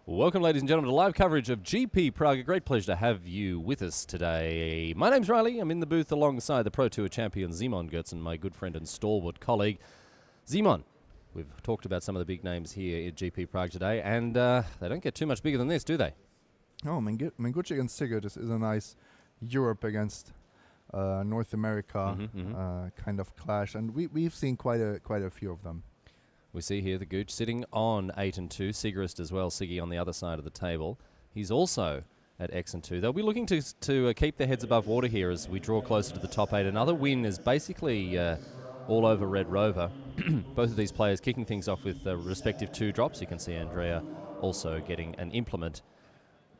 Welcome, ladies and gentlemen, to live coverage of GP Prague. A great pleasure to have you with us today. My name's Riley. I'm in the booth alongside the Pro Tour champion Simon Goetz and my good friend and stalwart colleague, Simon. We've talked about some of the big names here at GP Prague today, and they don't get too much bigger than this, do they? Oh, Mengucci against Sigurd is a nice Europe against North America kind of clash, and we've seen quite a few of them. We see here the Gooch sitting on 8 and 2. Sigurist as well, Siggy on the other side of the table. He's also at X and 2. They'll be looking to keep their heads above water here as we draw closer to the top 8. Another win is basically all over Red Rover. Both of these players kicking things off with respective 2 drops. You can see Andrea also getting an implement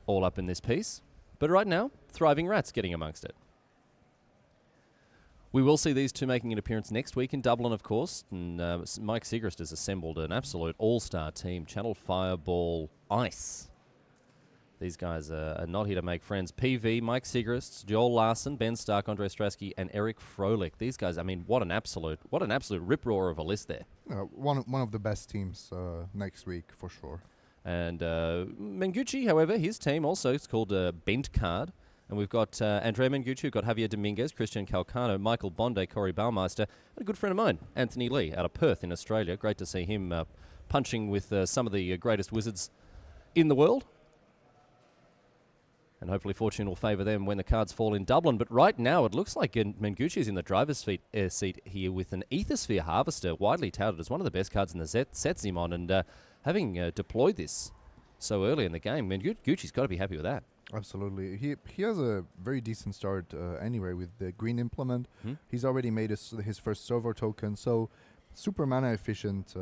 all up in this piece. But right now, Thriving Rats getting amongst it. We will see these two making an appearance next week in Dublin, of course. And Mike Sigrist has assembled an absolute all-star team. Channel Fireball Ice. These guys are not here to make friends. PV, Mike Sigrist, Joel Larson, Ben Stark, Andre Strasky, and Eric Froelich. These guys, I mean, what an absolute rip-roar of a list there. One of the best teams next week, for sure. And Mengucci, however, his team also is called Bent Card. And we've got Andrea Mengucci, we've got Javier Dominguez, Christian Calcano, Michael Bonde, Corey Baumeister, and a good friend of mine, Anthony Lee, out of Perth in Australia. Great to see him punching with some of the greatest wizards in the world. And hopefully fortune will favour them when the cards fall in Dublin. But right now it looks like Mengucci is in the driver's seat here with an Ethersphere Harvester, widely touted as one of the best cards in the set, Simon. And having deployed this so early in the game, Mengucci's got to be happy with that. Absolutely. He has a very decent start anyway with the green implement. He's already made his first servo token, so super mana efficient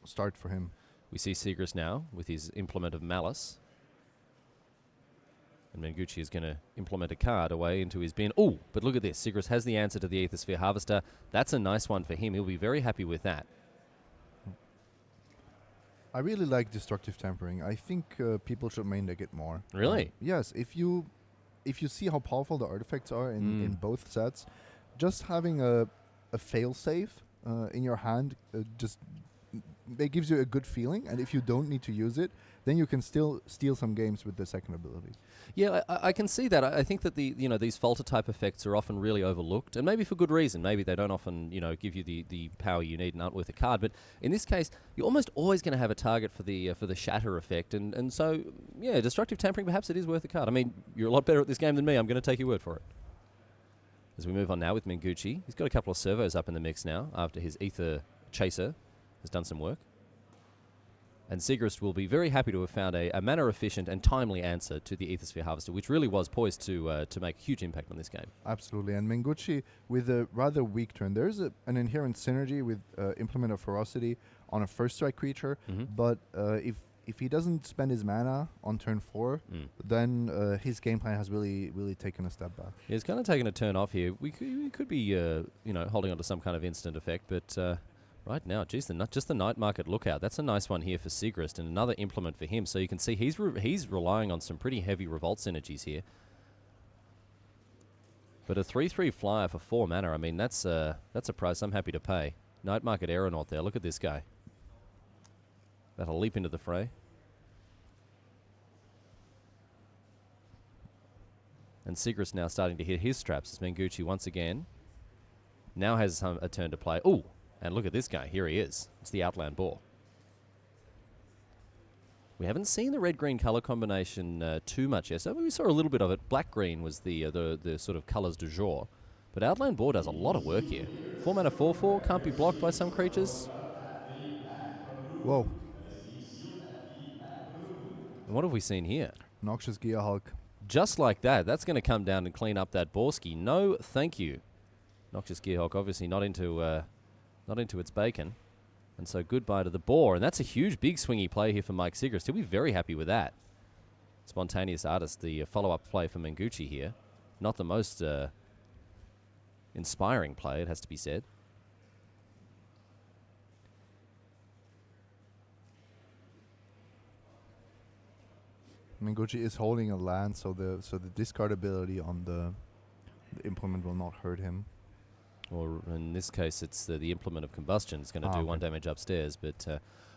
start for him. We see Sigris now with his implement of Malice. And Mengucci is going to implement a card away into his bin. Oh, but look at this. Sigris has the answer to the Ethersphere Harvester. That's a nice one for him. He'll be very happy with that. I really like Destructive Tampering. I think people should main deck it more. Really? Yes. If you see how powerful the artifacts are in both sets, just having a failsafe in your hand it gives you a good feeling. And if you don't need to use it, then you can still steal some games with the second ability. Yeah, I can see that. I think that these falter type effects are often really overlooked, and maybe for good reason. Maybe they don't often give you the power you need and aren't worth a card. But in this case, you're almost always going to have a target for the shatter effect, and so yeah, Destructive Tampering, perhaps it is worth a card. I mean, you're a lot better at this game than me. I'm going to take your word for it. As we move on now with Mengucci, he's got a couple of servos up in the mix now after his Ether Chaser has done some work. And Sigrist will be very happy to have found a mana-efficient and timely answer to the Ethersphere Harvester, which really was poised to make a huge impact on this game. Absolutely. And Mengucci, with a rather weak turn, there's an inherent synergy with Implement of Ferocity on a first strike creature, but if he doesn't spend his mana on turn 4, then his game plan has really taken a step back. Yeah, he's kind of taken a turn off here. We could be holding on to some kind of instant effect, but right now, geez, just the Night Market Lookout. That's a nice one here for Sigrist, and another implement for him. So you can see he's relying on some pretty heavy Revolt synergies here. But a 3/3 flyer for 4 mana, I mean, that's a price I'm happy to pay. Night Market Aeronaut there. Look at this guy. That'll leap into the fray. And Sigrist now starting to hit his straps as Mengucci once again now has a turn to play. Ooh! And look at this guy. Here he is. It's the Outland Boar. We haven't seen the red-green color combination too much yet. So we saw a little bit of it. Black-green was the sort of colors du jour. But Outland Boar does a lot of work here. 4 mana 4/4. Can't be blocked by some creatures. Whoa. And what have we seen here? Noxious Gearhulk. Just like that. That's going to come down and clean up that Borski. No, thank you. Noxious Gearhulk obviously not into its bacon. And so goodbye to the Boar. And that's a huge, big swingy play here for Mike Sigrist. He'll be very happy with that. Spontaneous Artist, the follow-up play for Mengucci here. Not the most inspiring play, it has to be said. Mengucci is holding a land, so the discard ability on the implement will not hurt him. Or in this case, it's the implement of combustion. It's going to do okay. 1 damage upstairs. But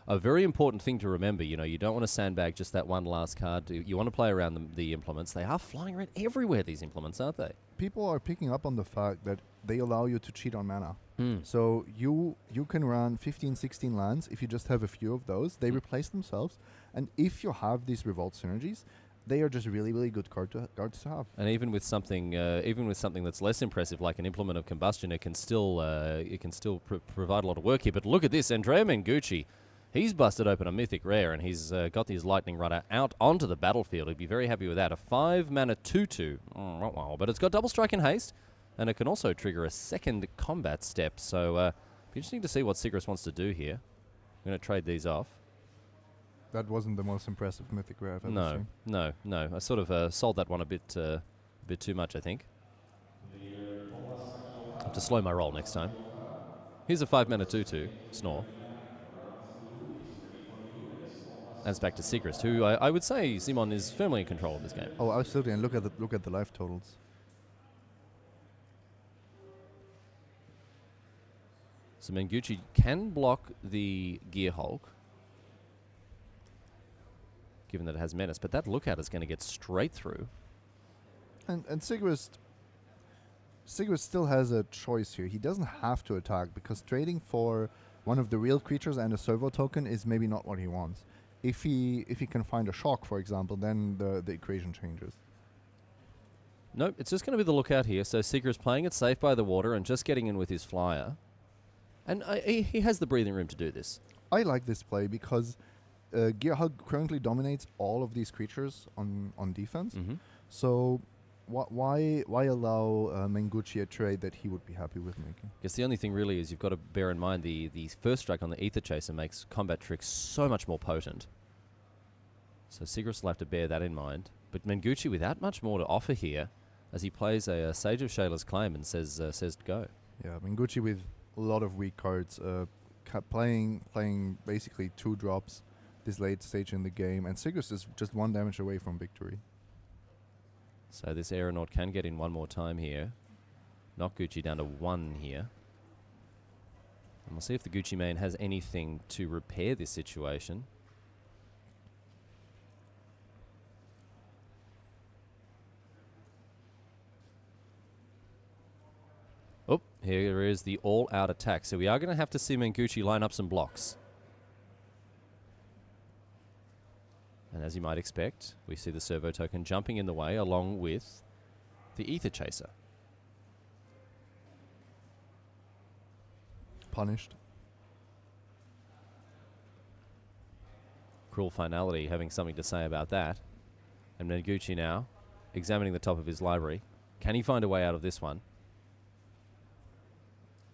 a very important thing to remember, you don't want to sandbag just that one last card. You want to play around the implements. They are flying around everywhere, these implements, aren't they? People are picking up on the fact that they allow you to cheat on mana. Mm. So you can run 15, 16 lands. If you just have a few of those, they replace themselves. And if you have these Revolt synergies, they are just really, really good cards to have. And even with something that's less impressive, like an implement of combustion, it can still provide a lot of work here. But look at this, Andrea Mengucci. He's busted open a mythic rare, and he's got his Lightning Rider out onto the battlefield. He'd be very happy with that. A 5-mana 2/2. But it's got double strike and haste, and it can also trigger a second combat step. So be interesting to see what Sigris wants to do here. I'm going to trade these off. That wasn't the most impressive mythic rare I've ever seen. No. I sort of sold that one a bit too much, I think. I have to slow my roll next time. Here's a 5-mana 2/2, Snore. And it's back to Sigrist, who I would say Simon is firmly in control of this game. Oh, absolutely. And look at the life totals. So Mengucci can block the Gear Hulk, given that it has menace, but that lookout is going to get straight through. And Sigrist still has a choice here. He doesn't have to attack because trading for one of the real creatures and a servo token is maybe not what he wants. If he can find a shock, for example, then the equation changes. Nope, it's just going to be the lookout here. So Seeker is playing it safe by the water and just getting in with his flyer. And he has the breathing room to do this. I like this play because Gearhug currently dominates all of these creatures on defense. Mm-hmm. So why allow Mengucci a trade that he would be happy with making? I guess the only thing really is you've got to bear in mind the first strike on the Ether Chaser makes combat tricks so much more potent. So Sigris will have to bear that in mind. But Mengucci without much more to offer here, as he plays a Sage of Shayla's Claim and says go. Yeah, Mengucci with a lot of weak cards, playing basically 2 drops this late stage in the game, and Sigris is just 1 damage away from victory. So this Aeronaut can get in one more time here. Knock Gucci down to 1 here. And we'll see if the Gucci main has anything to repair this situation. Oh, here is the all-out attack. So we are going to have to see Mengucci line up some blocks. And as you might expect, we see the servo token jumping in the way along with the Ether Chaser. Punished. Cruel Finality having something to say about that. And Mengucci now examining the top of his library. Can he find a way out of this one?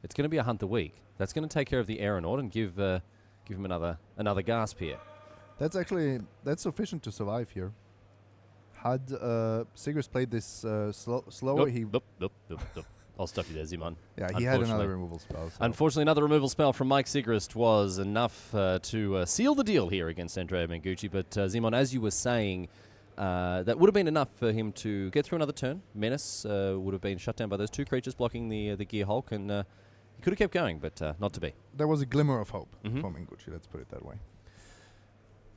It's going to be a Hunt the Weak. That's going to take care of the Aeronaut and give him another gasp here. That's sufficient to survive here. Had Sigris played this slower, Nope. I'll stop you there, Zimon. Yeah, he had another removal spell. So. Unfortunately, another removal spell from Mike Sigrist was enough to seal the deal here against Andrea Mengucci. But Zimon, as you were saying, that would have been enough for him to get through another turn. Menace would have been shut down by those 2 creatures blocking the Gear Hulk, and he could have kept going, but not to be. There was a glimmer of hope for Mengucci, let's put it that way.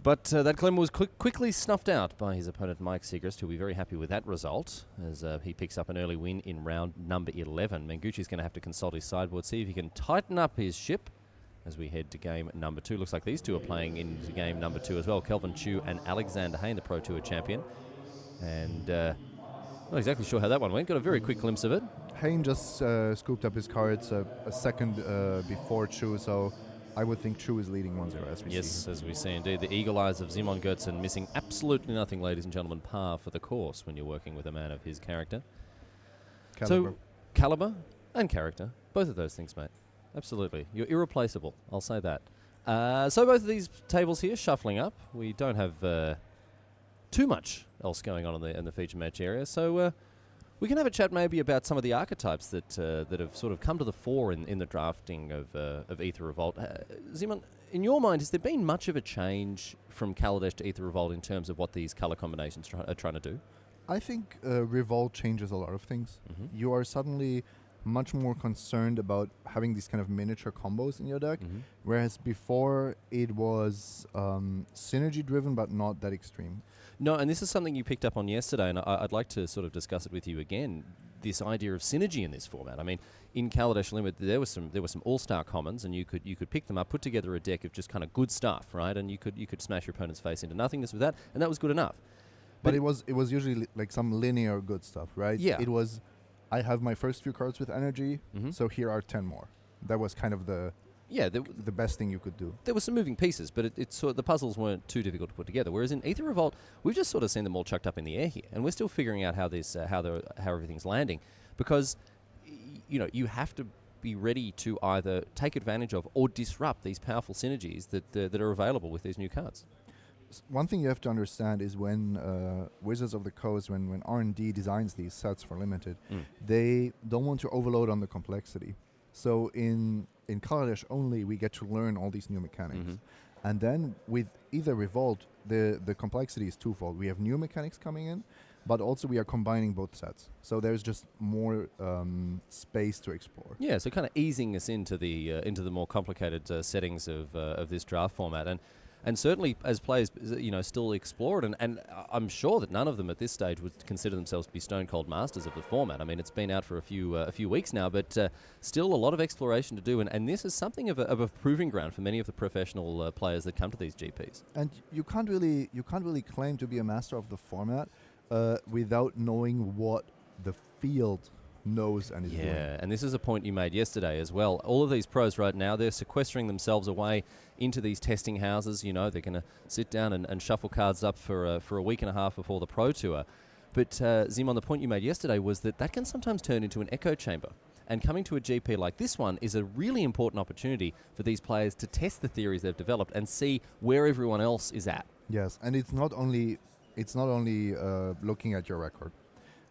But that glimmer was quickly snuffed out by his opponent, Mike Sigrist, who'll be very happy with that result, as he picks up an early win in round number 11. Mengucci's going to have to consult his sideboard, see if he can tighten up his ship as we head to game number 2. Looks like these two are playing into game number 2 as well. Kelvin Chu and Alexander Hayne, the Pro Tour champion. And not exactly sure how that one went. Got a very quick glimpse of it. Hayne just scooped up his cards a second before Chu, so I would think Chu is leading 1-0 as we see. Yes, as we see indeed. The eagle eyes of Simon Gertzen missing absolutely nothing, ladies and gentlemen. Par for the course when you're working with a man of his character. Caliber. So, caliber and character. Both of those things, mate. Absolutely. You're irreplaceable. I'll say that. So both of these tables here shuffling up. We don't have too much else going on in the feature match area. So we can have a chat maybe about some of the archetypes that have sort of come to the fore in the drafting of Aether Revolt. Simon, in your mind, has there been much of a change from Kaladesh to Aether Revolt in terms of what these color combinations are trying to do? I think Revolt changes a lot of things. Mm-hmm. You are suddenly much more concerned about having these kind of miniature combos in your deck, Mhm. whereas before it was synergy driven but not that extreme. No, and this is something you picked up on yesterday, and I'd like to sort of discuss it with you again. This idea of synergy in this format. I mean, in Kaladesh Limit, there were some all-star commons, and you could pick them up, put together a deck of just kind of good stuff, right? And you could smash your opponent's face into nothingness with that, and that was good enough. But it was usually like some linear good stuff, right? Yeah. It was, I have my first few cards with energy, Mhm. so here are 10 more. That was kind of the best thing you could do. There were some moving pieces, but it's sort of, the puzzles weren't too difficult to put together. Whereas in Aether Revolt, we've just sort of seen them all chucked up in the air here, and we're still figuring out how everything's landing, because you have to be ready to either take advantage of or disrupt these powerful synergies that are available with these new cards. One thing you have to understand is when Wizards of the Coast, when R&D designs these sets for Limited, they don't want to overload on the complexity. So in Kaladesh only, we get to learn all these new mechanics. And then with either Revolt, the complexity is twofold. We have new mechanics coming in, but also we are combining both sets. So there's just more space to explore. Yeah, so kind of easing us into the more complicated settings of this draft format, and certainly as players, still explore it, and I'm sure that none of them at this stage would consider themselves to be stone cold masters of the format. I mean, it's been out for a few weeks now, but still a lot of exploration to do, and this is something of a proving ground for many of the professional players that come to these GPs. And you can't really claim to be a master of the format without knowing what the field knows and is doing. Yeah, and this is a point you made yesterday as well. All of these pros right now, they're sequestering themselves away into these testing houses. They're going to sit down and shuffle cards up for a week and a half before the Pro Tour. But Zimon, the point you made yesterday was that can sometimes turn into an echo chamber. And coming to a GP like this one is a really important opportunity for these players to test the theories they've developed and see where everyone else is at. Yes, and it's not only looking at your record.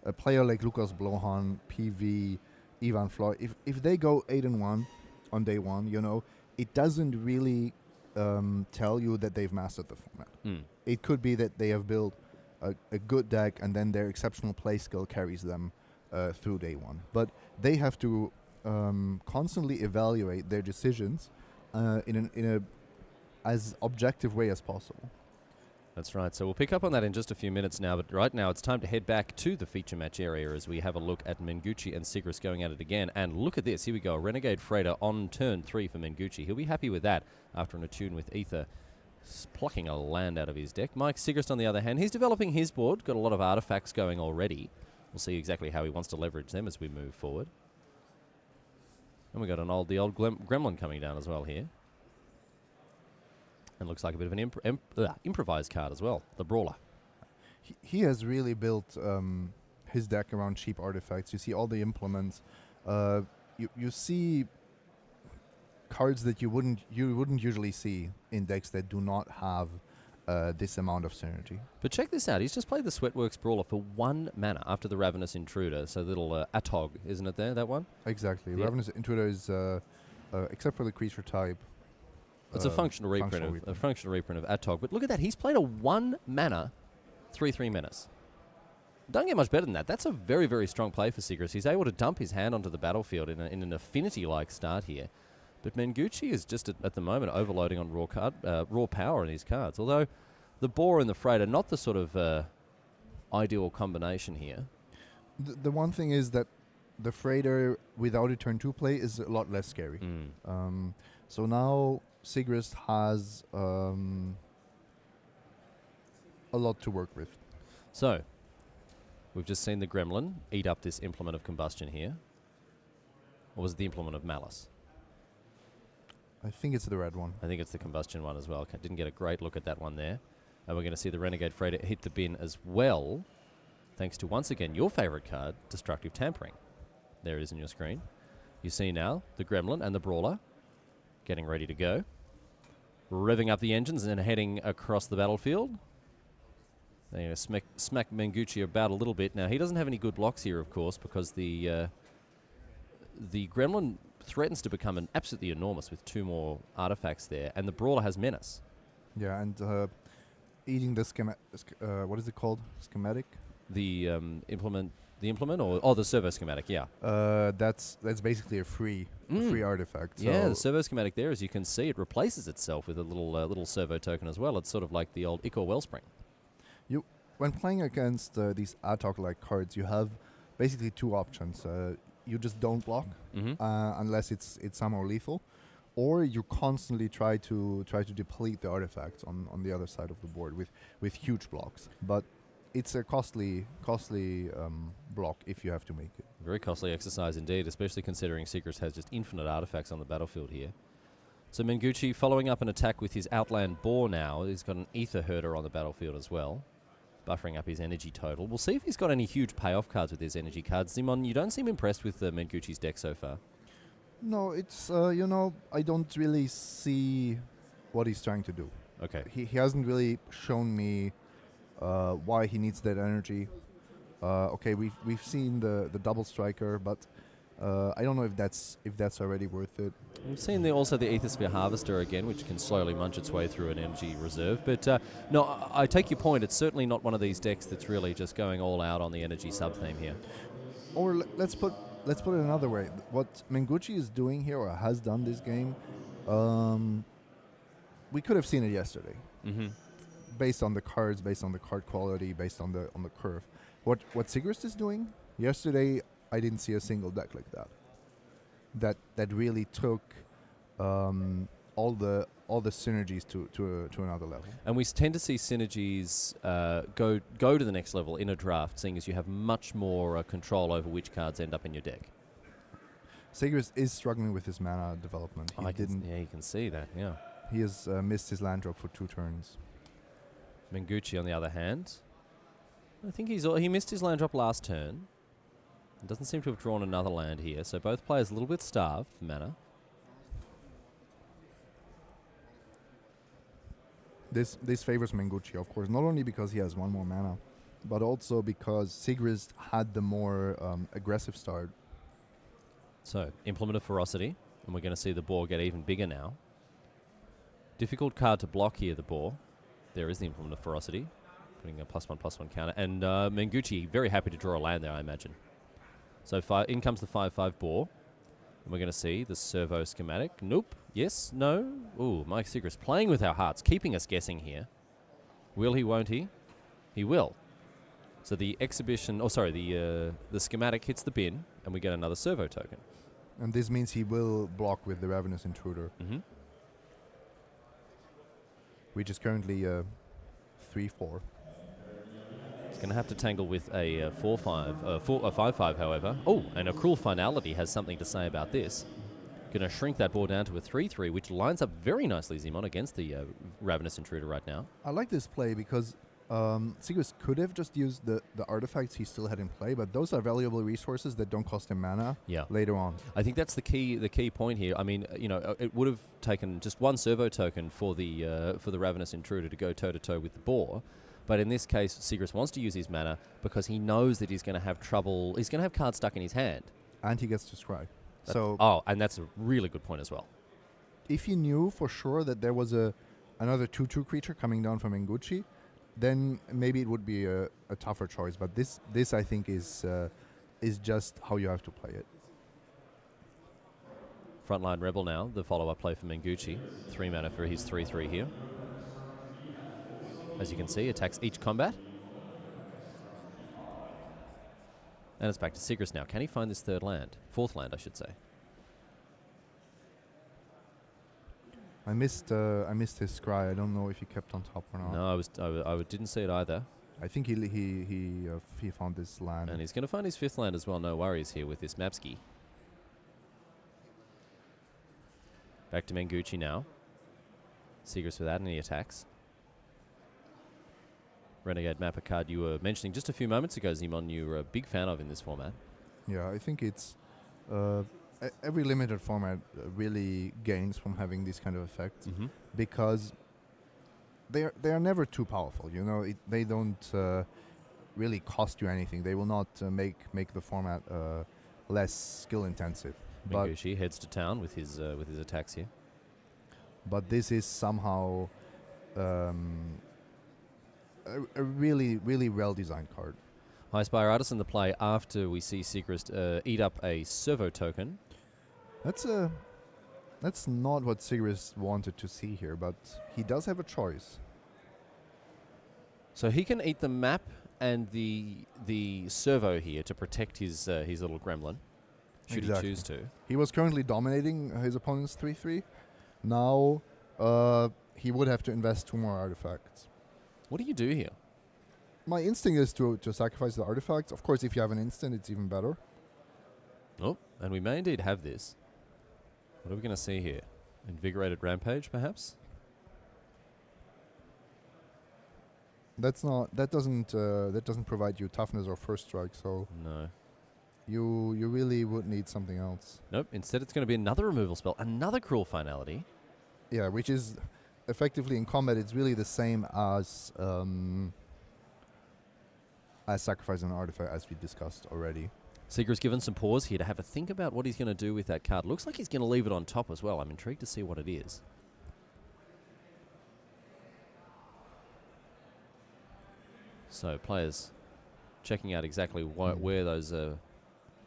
A player like Lukas Blohan, PV, Ivan Floy, if they go 8-1 on day one, it doesn't really tell you that they've mastered the format. It could be that they have built a good deck and then their exceptional play skill carries them through day one. But they have to constantly evaluate their decisions in a as objective way as possible. That's right. So we'll pick up on that in just a few minutes now, but right now it's time to head back to the feature match area as we have a look at Mengucci and Sigris going at it again. And look at this. Here we go. A Renegade Freighter on turn 3 for Mengucci. He'll be happy with that after an attune with Ether, plucking a land out of his deck. Mike Sigrist, on the other hand, he's developing his board. Got a lot of artifacts going already. We'll see exactly how he wants to leverage them as we move forward. And we got the old Gremlin coming down as well here. And looks like a bit of an improvised card as well, the Brawler. He has really built his deck around cheap artifacts. You see all the implements. You see cards that you wouldn't usually see in decks that do not have this amount of synergy. But check this out. He's just played the Sweatworks Brawler for 1 mana after the Ravenous Intruder. So little Atog, isn't it there, that one? Exactly. Yeah. Ravenous Intruder is, except for the creature type, it's a functional reprint of Atog. But look at that. He's played a 1 mana 3/3 menace. Don't get much better than that. That's a very, very strong play for Sigris. He's able to dump his hand onto the battlefield in an affinity-like start here. But Mengucci is just at the moment overloading on raw power in his cards. Although the Boar and the Freighter, not the sort of ideal combination here. The one thing is that the Freighter without a turn 2 play is a lot less scary. So now Sigrist has a lot to work with. So, we've just seen the Gremlin eat up this Implement of Combustion here. Or was it the Implement of Malice? I think it's the red one. I think it's the Combustion one as well. Didn't get a great look at that one there. And we're going to see the Renegade Freighter hit the bin as well, thanks to, once again, your favorite card, Destructive Tampering. There it is on your screen. You see now the Gremlin and the Brawler getting ready to go. Revving up the engines and heading across the battlefield. They're going to smack Mengucci about a little bit. Now, he doesn't have any good blocks here, of course, because the Gremlin threatens to become absolutely enormous with 2 more artifacts there, and the Brawler has Menace. Yeah, and eating the what is it called? Schematic? The Implement The implement or the servo schematic, yeah. That's basically a free artifact. Yeah, So the servo schematic there, as you can see, it replaces itself with a little servo token as well. It's sort of like the old Ichor Wellspring. when playing against these Atok-like cards, you have basically two options. You just don't block unless it's somehow lethal, or you constantly try to deplete the artifacts on the other side of the board with huge blocks. But it's a costly block if you have to make it. Very costly exercise indeed, especially considering Sigris has just infinite artifacts on the battlefield here. So Mengucci following up an attack with his Outland Boar now. He's got an Ether Herder on the battlefield as well, buffering up his energy total. We'll see if he's got any huge payoff cards with his energy cards. Simon, you don't seem impressed with Mengucci's deck so far. No, it's I don't really see what he's trying to do. Okay. He hasn't really shown me why he needs that energy. Okay, we've seen the double striker, but I don't know if that's already worth it. We've seen also the Aethersphere Harvester again, which can slowly munch its way through an energy reserve. But no, I take your point. It's certainly not one of these decks that's really just going all out on the energy sub-theme here. Or let's put it another way. What Mengucci is doing here, or has done this game, we could have seen it yesterday. Based on the cards, based on the card quality, based on the curve. What Sigurst is doing yesterday, I didn't see a single deck like that. That really took all the synergies to another level. And we tend to see synergies go to the next level in a draft, seeing as you have much more control over which cards end up in your deck. Sigurst is struggling with his mana development. Yeah, you can see that. Yeah, he has missed his land drop for 2 turns. Mengucci, on the other hand, I think he missed his land drop last turn. Doesn't seem to have drawn another land here, so both players a little bit starved for mana. This favors Mengucci, of course, not only because he has 1 more mana, but also because Sigrid had the more aggressive start. So, Implement of Ferocity, and we're going to see the boar get even bigger now. Difficult card to block here, the boar. There is the Implement of Ferocity, putting a +1/+1 counter. And Mengucci, very happy to draw a land there, I imagine. So in comes the 5/5 boar. And we're going to see the servo schematic. Nope. Yes. No. Ooh, Mike Sigris playing with our hearts, keeping us guessing here. Will he, won't he? He will. So the schematic hits the bin, and we get another servo token. And this means he will block with the Ravenous Intruder. Which is currently 3/4. He's going to have to tangle with a 4/5, a 5/5, however. Oh, and a Cruel Finality has something to say about this. Going to shrink that board down to a 3/3, which lines up very nicely, Zimon, against the Ravenous Intruder right now. I like this play because Sigurd could have just used the artifacts he still had in play, but those are valuable resources that don't cost him mana later on. I think that's the key point here. I mean, it would have taken just 1 servo token for the Ravenous Intruder to go toe-to-toe with the boar. But in this case, Sigris wants to use his mana because he knows that he's going to have trouble. He's going to have cards stuck in his hand. And he gets to scry. And that's a really good point as well. If he knew for sure that there was another 2/2 creature coming down from Mengucci, then maybe it would be a tougher choice. But this I think is just how you have to play it. Frontline Rebel now, the follow-up play for Mengucci. 3 mana for his 3/3 here. As you can see, attacks each combat. And it's back to Sigris now. Can he find this 4th land, I should say? I missed his scry. I don't know if he kept on top or not. No, I didn't see it either. I think he found this land. And he's going to find his 5th land as well. No worries here with this Mapski. Back to Mengucci now. Sigris without any attacks. Renegade Mapper card you were mentioning just a few moments ago, Zimon, you were a big fan of in this format. Yeah, I think it's every limited format really gains from having these kind of effects because they are never too powerful. They don't really cost you anything. They will not make the format less skill intensive. Mengucci heads to town with his attacks here. But this is somehow a really, really well-designed card. High Spire Artisan the play after we see Sigrist eat up a servo token. That's not what Sigrist wanted to see here, but he does have a choice. So he can eat the map and the servo here to protect his little gremlin, should he choose to. He was currently dominating his opponent's 3/3. Now he would have to invest 2 more artifacts. What do you do here? My instinct is to sacrifice the artifacts. Of course, if you have an instant, it's even better. Oh, and we may indeed have this. What are we going to see here? Invigorated Rampage, perhaps? That doesn't provide you toughness or first strike, so No. you really would need something else. Nope. Instead, it's going to be another removal spell, another Cruel Finality. Yeah, which is effectively in combat, it's really the same as sacrificing an artifact, as we discussed already. Seeker's given some pause here to have a think about what he's going to do with that card. Looks like he's going to leave it on top as well. I'm intrigued to see what it is. So players checking out exactly where those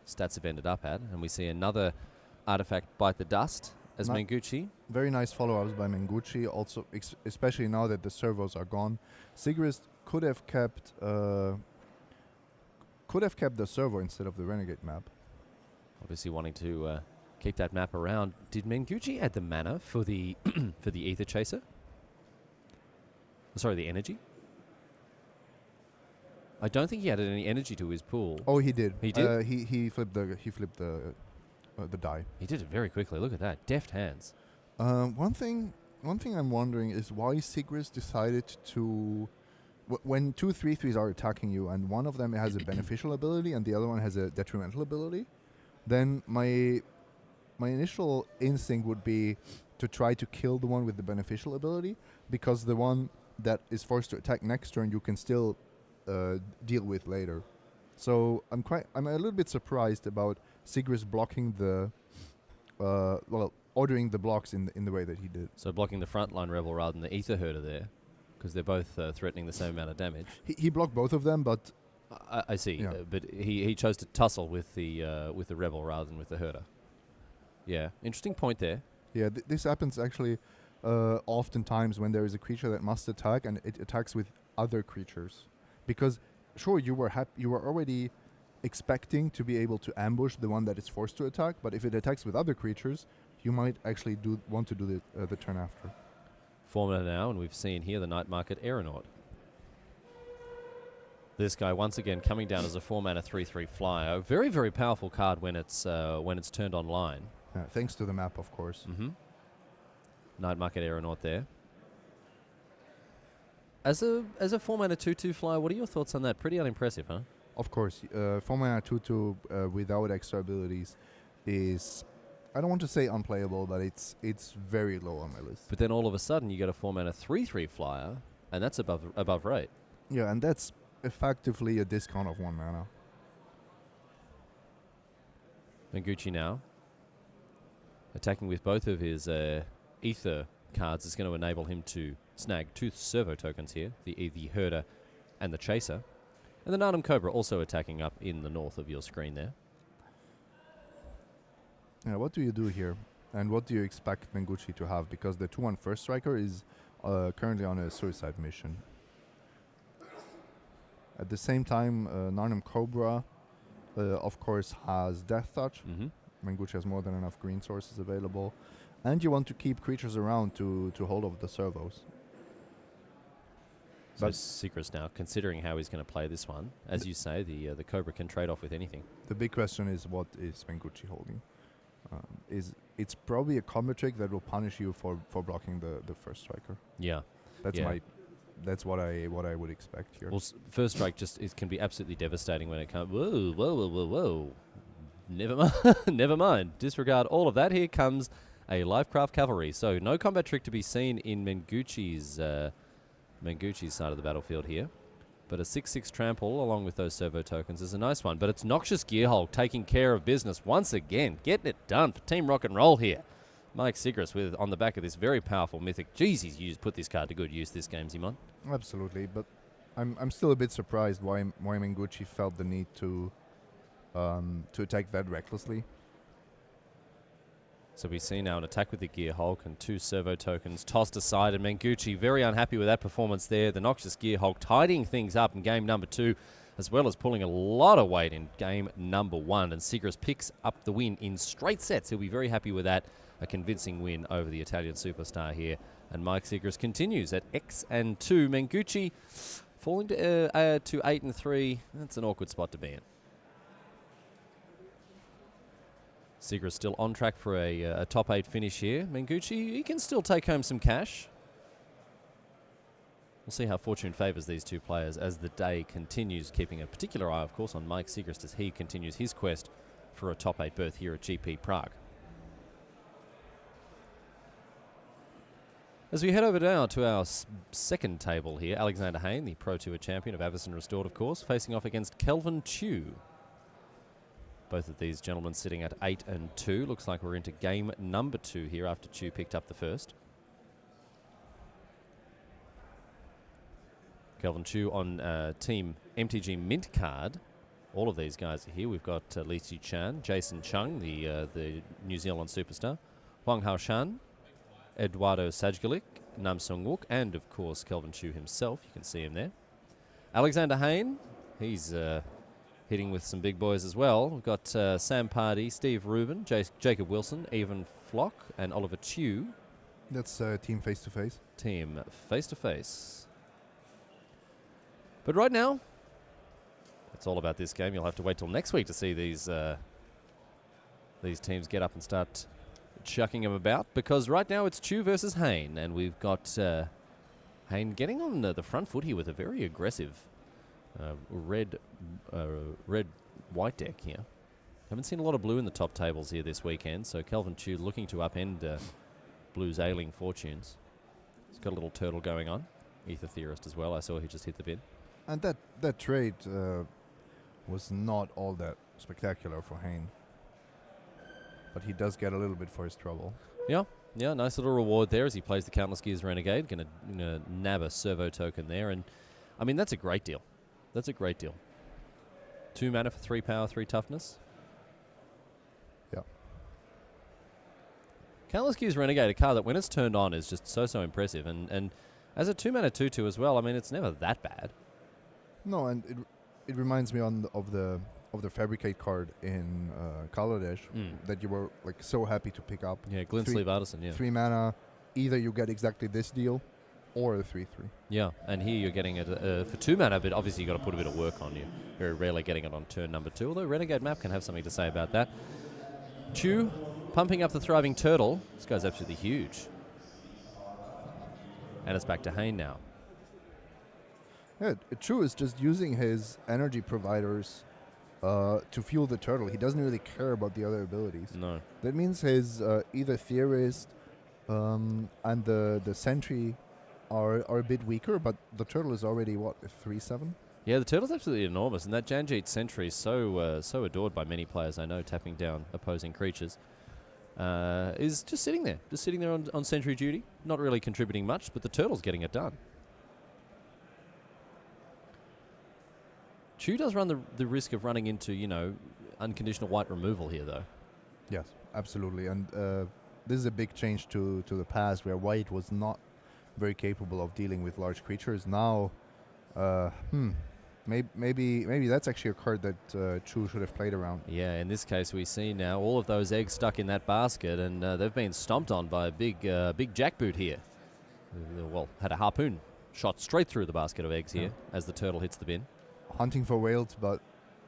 stats have ended up at. And we see another artifact bite the dust as Menguchi. Very nice follow-ups by Menguchi. Also, especially now that the servos are gone. Sigrist could have kept the servo instead of the Renegade map. Obviously wanting to keep that map around. Did Menguchi add the mana for the for the Ether Chaser? Sorry, the energy? I don't think he added any energy to his pool. Oh, he did. He did? He flipped the die. He did it very quickly. Look at that. Deft hands. One thing I'm wondering is why Sigrist decided to... when 2 3/3s are attacking you and one of them has a beneficial ability and the other one has a detrimental ability, then my initial instinct would be to try to kill the one with the beneficial ability, because the one that is forced to attack next turn you can still deal with later. So I'm a little bit surprised about Sigrist blocking ordering the blocks in the way that he did. So blocking the frontline rebel rather than the Ether Herder there, because they're both threatening the same amount of damage. He blocked both of them, but I see. Yeah. But he chose to tussle with the rebel rather than with the herder. Yeah, interesting point there. yeah, this happens actually oftentimes when there is a creature that must attack and it attacks with other creatures. Because sure, you were already expecting to be able to ambush the one that is forced to attack, but if it attacks with other creatures, you might actually want to do the turn after. 4 mana now, and we've seen here the Night Market Aeronaut. This guy once again coming down as a 4 mana 3/3 flyer. A very, very powerful card when it's turned online. Thanks to the map, of course. Mm-hmm. Night Market Aeronaut there. As a 4 mana 2/2 flyer, what are your thoughts on that? Pretty unimpressive, huh? Of course, 4 mana 2/2 without extra abilities is, I don't want to say unplayable, but it's very low on my list. But then all of a sudden you get a 4 mana 3/3 flyer, and that's above rate. Yeah, and that's effectively a discount of 1 mana. Menguchi now attacking with both of his Ether cards is going to enable him to snag 2 servo tokens here, the Herder and the Chaser. And the Narnam Cobra also attacking up in the north of your screen there. Yeah, what do you do here? And what do you expect Menguchi to have? Because the 2/1 First Striker is currently on a suicide mission. At the same time, Narnam Cobra, of course, has Death Touch. Mm-hmm. Menguchi has more than enough green sources available. And you want to keep creatures around to hold off the servos. So Secrets now, considering how he's going to play this one, as you say, the Cobra can trade off with anything. The big question is, what is Menguchi holding? It's probably a combo trick that will punish you for blocking the First Striker. Yeah. That's what I would expect here. Well, First Strike can be absolutely devastating when it comes. Whoa. Never mind. Never mind. Disregard all of that. Here comes a Lifecraft Cavalry. So no combat trick to be seen in Menguchi's side of the battlefield here. But a 6/6 trample along with those servo tokens is a nice one. But it's Noxious Gearhulk taking care of business once again. Getting it done for Team Rock and Roll here. Mike Sigris on the back of this very powerful mythic. Jeez, he's put this card to good use this game, Zimon. Absolutely, but I'm still a bit surprised why Mengucci felt the need to attack that recklessly. So we see now an attack with the Gear Hulk and 2 servo tokens tossed aside, and Mengucci very unhappy with that performance there. The Noxious Gear Hulk tidying things up in game number 2, as well as pulling a lot of weight in game number 1. And Sigris picks up the win in straight sets. He'll be very happy with that. A convincing win over the Italian superstar here. And Mike Sigris continues at X and 2. Mengucci falling to 8 and 3. That's an awkward spot to be in. Sigris still on track for a top 8 finish here. Mengucci, he can still take home some cash. We'll see how fortune favours these two players as the day continues, keeping a particular eye, of course, on Mike Sigris as he continues his quest for a top 8 berth here at GP Prague. As we head over now to our second table here, Alexander Hayne, the Pro Tour champion of Avison Restored, of course, facing off against Kelvin Chu. Both of these gentlemen sitting at 8 and 2. Looks like we're into game number 2 here after Chu picked up the first. Kelvin Chu on Team MTG Mint card. All of these guys are here. We've got Li Xi Chan, Jason Chung, the New Zealand superstar, Huang Hao Shan, Eduardo Sajgalik, Nam Sung Wook, and of course Kelvin Chu himself. You can see him there. Alexander Hayne, he's hitting with some big boys as well. We've got Sam Pardee, Steve Rubin, Jacob Wilson, Evan Flock, and Oliver Chu. That's Team Face to Face. Team Face to Face. But right now, it's all about this game. You'll have to wait till next week to see these teams get up and start chucking them about, because right now it's Chu versus Hayne, and we've got Hayne getting on the front foot here with a very aggressive red-white deck here. Haven't seen a lot of blue in the top tables here this weekend, so Kelvin Chu looking to upend Blue's ailing fortunes. He's got a little turtle going on. Ether Theorist as well. I saw he just hit the bin. And that trade was not all that spectacular for Hayne. But he does get a little bit for his trouble. Yeah, nice little reward there as he plays the Countless Gears Renegade. Going to nab a servo token there. And, I mean, that's a great deal. 2 mana for 3 power, 3 toughness. Yeah. Countless Gears Renegade, a card that when it's turned on is just so impressive. And as a 2 mana 2/2 as well, I mean, it's never that bad. No, and it reminds me of the Fabricate card in Kaladesh that you were like so happy to pick up. Yeah, Glintsleeve Artisan, yeah. 3 mana, either you get exactly this deal or a 3/3. Yeah, and here you're getting it for 2 mana, but obviously you've got to put a bit of work on you. Very rarely getting it on turn number 2, although Renegade Map can have something to say about that. Chu pumping up the Thriving Turtle. This guy's absolutely huge. And it's back to Hayne now. Yeah, Chu is just using his energy providers to fuel the turtle. He doesn't really care about the other abilities. No. That means his either Theorist and the Sentry are a bit weaker, but the turtle is already, what, a 3/7? Yeah, the turtle's absolutely enormous, and that Janjeet Sentry is so adored by many players I know, tapping down opposing creatures. Is just sitting there on sentry duty, not really contributing much, but the turtle's getting it done. Chu does run the risk of running into, unconditional white removal here, though. Yes, absolutely. And this is a big change to the past, where white was not very capable of dealing with large creatures. Now, maybe that's actually a card that Chu should have played around. Yeah, in this case, we see now all of those eggs stuck in that basket, and they've been stomped on by a big jackboot here. Well, had a harpoon shot straight through the basket of eggs here as the turtle hits the bin. Hunting for whales, but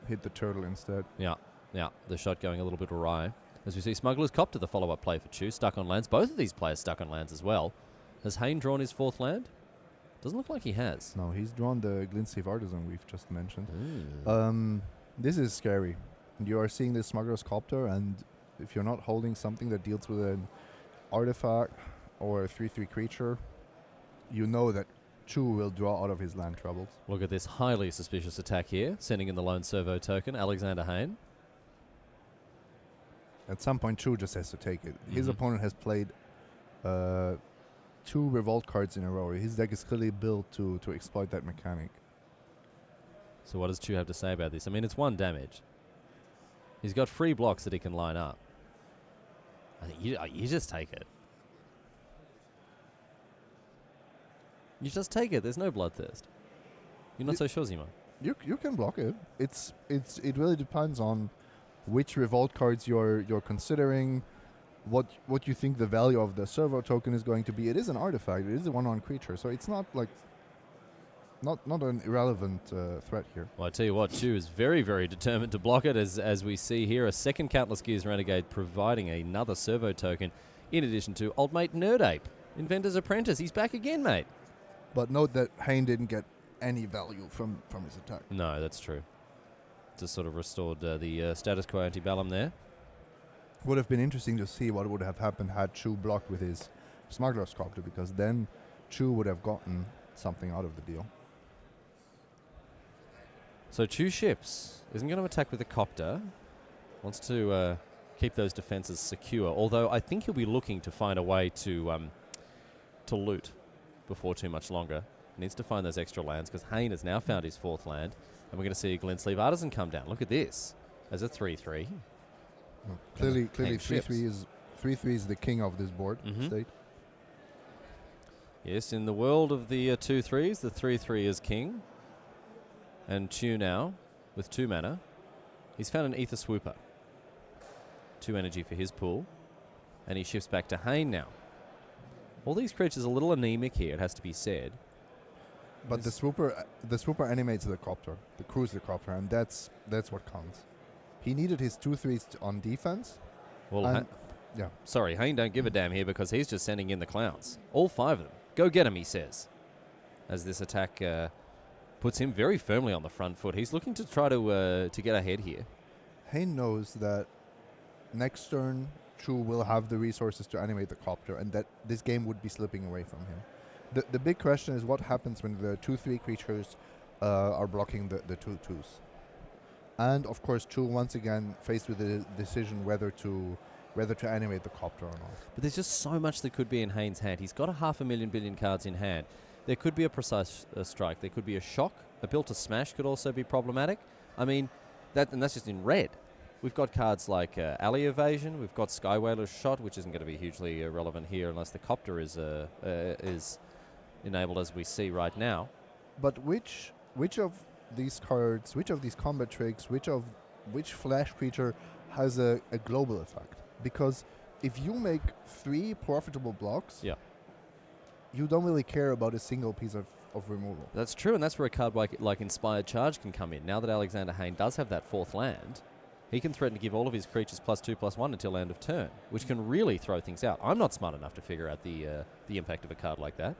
hit the turtle instead. Yeah, the shot going a little bit awry. As we see Smuggler's Cop to the follow-up play for Chu, stuck on lands. Both of these players stuck on lands as well. Has Hayne drawn his 4th land? Doesn't look like he has. No, he's drawn the Glintsleeve Artisan we've just mentioned. Ooh. This is scary. You are seeing this Smuggler's Copter, and if you're not holding something that deals with an artifact or a 3/3 creature, you know that Chu will draw out of his land troubles. Look at this highly suspicious attack here, sending in the lone servo token, Alexander Hayne. At some point, Chu just has to take it. His opponent has played 2 Revolt cards in a row. His deck is clearly built to exploit that mechanic. So what does Chu have to say about this? I mean, it's 1 damage. He's got 3 blocks that he can line up. I think you just take it. You just take it. There's no bloodthirst. You're not so sure, Zima. You can block it. It really depends on which revolt cards you're considering, what you think the value of the servo token is going to be. It is an artifact. It is a 1/1 creature, so it's not like not an irrelevant threat here. Well, I tell you what, Chu is very, very determined to block it, as we see here. A second Countless Gears Renegade providing another servo token, in addition to Old Mate Nerdape, Inventor's Apprentice. He's back again, mate. But note that Hain didn't get any value from his attack. No, that's true. Just sort of restored the status quo antebellum there. Would have been interesting to see what would have happened had Chu blocked with his Smuggler's Copter, because then Chu would have gotten something out of the deal. So Chu ships. Isn't going to attack with the Copter. Wants to keep those defenses secure. Although I think he'll be looking to find a way to loot before too much longer. He needs to find those extra lands, because Hain has now found his 4th land. And we're going to see a Glintsleeve Artisan come down. Look at this. As a 3/3. Clearly 3/3 is the king of this board state. Yes, in the world of the 2/3s, the 3/3 is king. And Chu now, with 2 mana, he's found an Ether Swooper. 2 energy for his pool. And he shifts back to Hain now. All these creatures are a little anemic here, it has to be said. But the swooper animates the Copter, the Cruiser Copter, and that's what counts. He needed his 2/3s on defense. Well, yeah. Sorry, Hain don't give a damn here, because he's just sending in the clowns. All 5 of them. Go get him, he says. As this attack puts him very firmly on the front foot. He's looking to try to get ahead here. Hain knows that next turn Chu will have the resources to animate the Copter, and that this game would be slipping away from him. The big question is what happens when the 2/3 creatures are blocking the 2/2s. And of course Chu once again faced with the decision whether to animate the Copter or not. But there's just so much that could be in Hain's hand. He's got 500,000 billion cards in hand. There could be a precise strike. There could be a shock. A built to smash could also be problematic. I mean, that's just in red. We've got cards like Alley Evasion. We've got Sky Whaler's Shot, which isn't going to be hugely relevant here unless the Copter is enabled, as we see right now. But which of these cards, which of these combat tricks, which flash creature has a global effect? Because if you make 3 profitable blocks, you don't really care about a single piece of removal. That's true, and that's where a card like Inspired Charge can come in. Now that Alexander Hain does have that 4th land, he can threaten to give all of his creatures +2/+1 until end of turn, which can really throw things out. I'm not smart enough to figure out the impact of a card like that.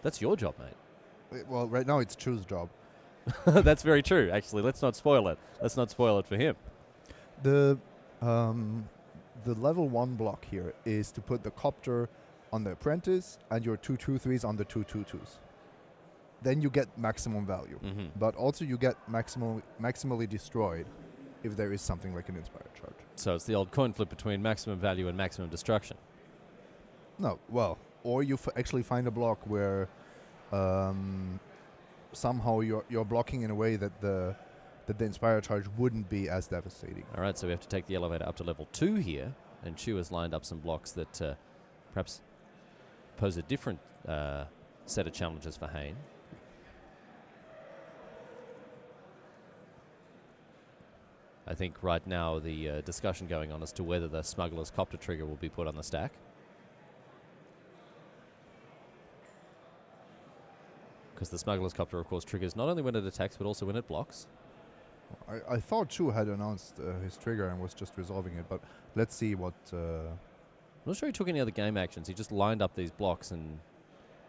That's your job, mate. Well, right now it's Chu's job. That's very true, actually. Let's not spoil it. Let's not spoil it for him. The level 1 block here is to put the Copter on the Apprentice and your 2/2/3s on the 2/2/2s. Then you get maximum value. But also you get maximally destroyed if there is something like an Inspired Charge. So it's the old coin flip between maximum value and maximum destruction. No, well, or you actually find a block where somehow you're blocking in a way that the Inspired Charge wouldn't be as devastating. All right, so we have to take the elevator up to level 2 here, and Chu has lined up some blocks that perhaps pose a different set of challenges for Hain. I think right now the discussion going on as to whether the Smuggler's Copter trigger will be put on the stack. Because the Smuggler's Copter, of course, triggers not only when it attacks, but also when it blocks. I thought Chu had announced his trigger and was just resolving it, but let's see what... I'm not sure he took any other game actions. He just lined up these blocks and...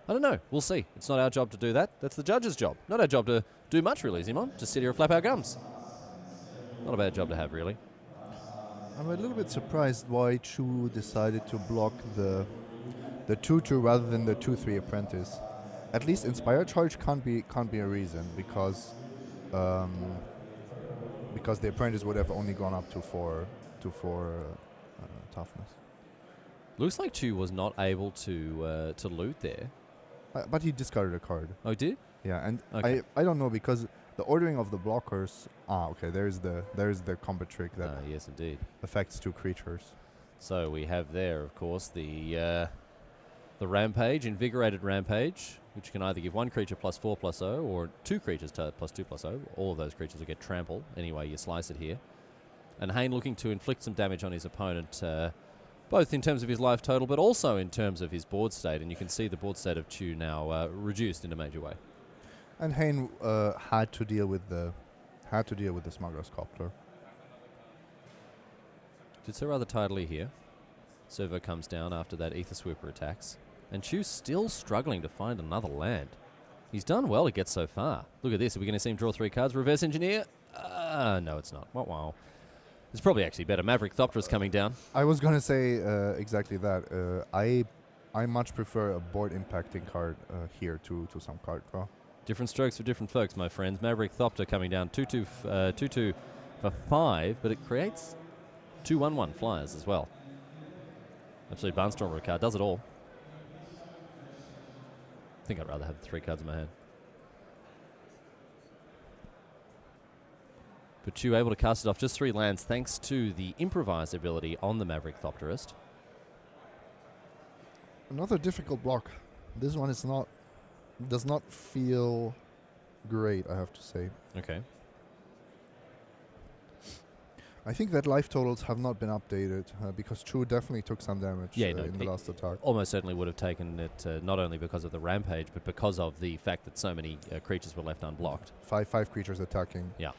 I don't know. We'll see. It's not our job to do that. That's the judge's job. Not our job to do much, really, Zimon. Just sit here and flap our gums. Not a bad job to have, really. I'm a little bit surprised why Chu decided to block the 2/2 rather than the 2/3 Apprentice. At least Inspired Charge can't be a reason, because the Apprentice would have only gone up to 4 toughness. Looks like Chu was not able to loot there. But he discarded a card. Oh, he did? Yeah, and Okay. I don't know, because the ordering of the blockers. Okay. There's the combo trick that Yes, indeed. affects 2 creatures. So we have there, of course, the Rampage, Invigorated Rampage, which can either give 1 creature +4/+0 or 2 creatures +2/+0. All of those creatures will get trampled any way you slice it here. And Hayne looking to inflict some damage on his opponent, both in terms of his life total, but also in terms of his board state. And you can see the board state of Chu now reduced in a major way. And Hayne had to deal with the Smuggler's Copter. Did so rather tidily here. Servo comes down after that Ether Sweeper attacks. And Chu's still struggling to find another land. He's done well to get so far. Look at this. Are we going to see him draw 3 cards? Reverse Engineer? No, it's not. Wow. It's probably actually better. Maverick Thopterus coming down. I was gonna say exactly that. I much prefer a board impacting card here to some card draw. Different strokes for different folks, my friends. Maverick Thopter coming down 2/2 for 5, but it creates 2/1/1 flyers as well. Absolute Barnstormer card does it all. I think I'd rather have the 3 cards in my hand. But Chu able to cast it off just 3 lands thanks to the improvise ability on the Maverick Thopterist. Another difficult block. This one does not feel great, I have to say. Okay. I think that life totals have not been updated because Chu definitely took some damage in the last attack. Almost certainly would have taken it not only because of the rampage, but because of the fact that so many creatures were left unblocked. Five creatures attacking. Yeah.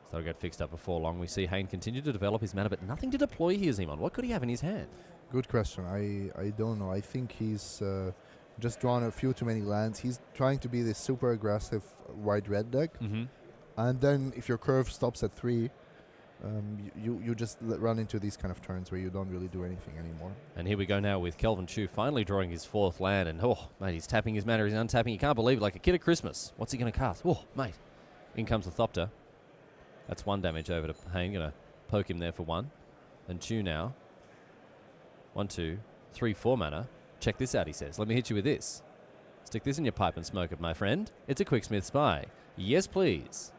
So it'll get fixed up before long. We see Hayne continue to develop his mana, but nothing to deploy here, Zeman. What could he have in his hand? Good question. I don't know. I think he's just drawn a few too many lands. He's trying to be this super aggressive white-red deck. Mm-hmm. And then if your curve stops at 3, you just run into these kind of turns where you don't really do anything anymore. And here we go now with Kelvin Chu finally drawing his 4th land. And, oh, mate, he's tapping his mana, he's untapping. You can't believe it, like a kid at Christmas. What's he going to cast? Oh, mate. In comes the Thopter. That's 1 damage over to Hayne. Going to poke him there for 1. And Chu now. 1, 2, 3, 4 mana. Check this out, he says. Let me hit you with this. Stick this in your pipe and smoke it, my friend. It's a Quicksmith Spy. Yes, please.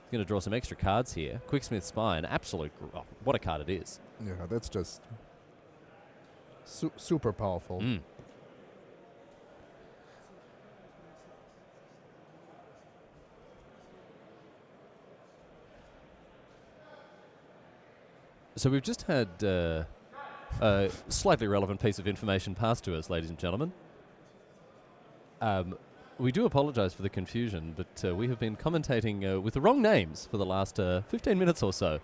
He's going to draw some extra cards here. Quicksmith Spy, an absolute... Oh, what a card it is. Yeah, that's just super powerful. Mm. So we've just had a slightly relevant piece of information passed to us, ladies and gentlemen. We do apologise for the confusion, but we have been commentating with the wrong names for the last 15 minutes or so.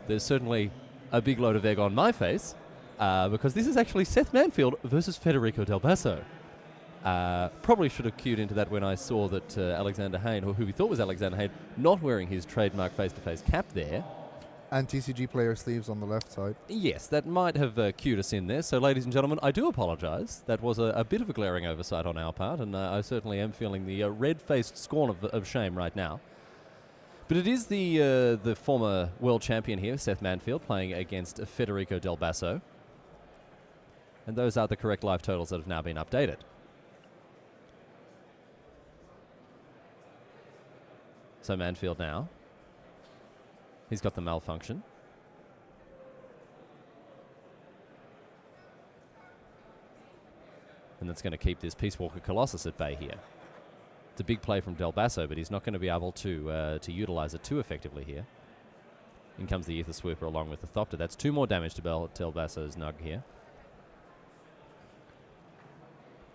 There's certainly a big load of egg on my face, because this is actually Seth Manfield versus Federico Del Basso. Probably should have cued into that when I saw that Alexander Hayne, or who we thought was Alexander Hayne, not wearing his trademark face-to-face cap there. And TCG player sleeves on the left side. Yes, that might have cued us in there. So, ladies and gentlemen, I do apologise. That was a bit of a glaring oversight on our part, and I certainly am feeling the red-faced scorn of shame right now. But it is the former world champion here, Seth Manfield, playing against Federico Del Basso. And those are the correct live totals that have now been updated. So Manfield now. He's got the malfunction. And that's going to keep this Peace Walker Colossus at bay here. It's a big play from Del Basso, but he's not going to be able to utilize it too effectively here. In comes the Ether Sweeper along with the Thopter. That's 2 more damage to Del Basso's Nug here.